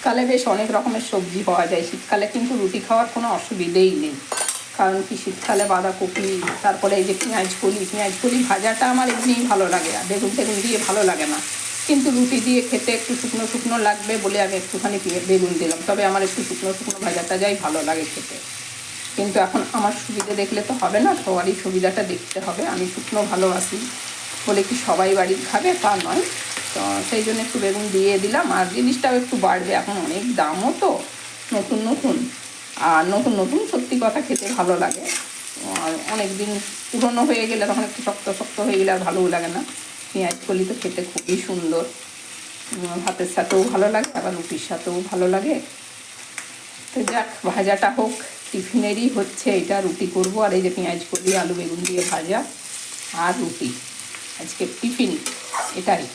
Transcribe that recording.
শীতকালে বেশ অনেক রকমের সবজি পাওয়া যায়, শীতকালে কিন্তু রুটি খাওয়ার কোনো অসুবিধেই নেই। কারণ কি শীতকালে বাঁধাকপি, তারপরে এই যে পেঁয়াজ কলি ভাজাটা আমার এমনিই ভালো লাগে, আর বেগুন টেগুন দিয়ে ভালো লাগে না, কিন্তু রুটি দিয়ে খেতে একটু শুকনো শুকনো লাগবে বলে আমি একটুখানি বেগুন দিলাম। তবে আমার একটু শুকনো শুকনো ভাজাটা যাই ভালো লাগে খেতে। কিন্তু এখন আমার সুবিধে দেখলে তো হবে না, সবারই সুবিধাটা দেখতে হবে। আমি শুকনো ভালোবাসি বলে কি সবাই বাড়ির খাবে তা নয়, তো সেই জন্য একটু বেগুন দিয়ে দিলাম। আর জিনিসটাও একটু বাড়বে, এখন অনেক দামও তো নতুন নতুন, আর নতুন নতুন সত্যি কথা খেতে ভালো লাগে। আর অনেক দিন পুরনো হয়ে গেলে তখন একটু শক্ত শক্ত হয়ে গেলে আর ভালোও লাগে না। পেঁয়াজ কলি তো খেতে খুবই সুন্দর, ভাতের সাথেও ভালো লাগে, আবার রুটির সাথেও ভালো লাগে। তো যাক, ভাজাটা হোক, টিফিনেরই হচ্ছে এটা, রুটি করব। আর এই যে পেঁয়াজ কলি আলু বেগুন দিয়ে ভাজা আর রুটি, আজকে টিফিন এটাই।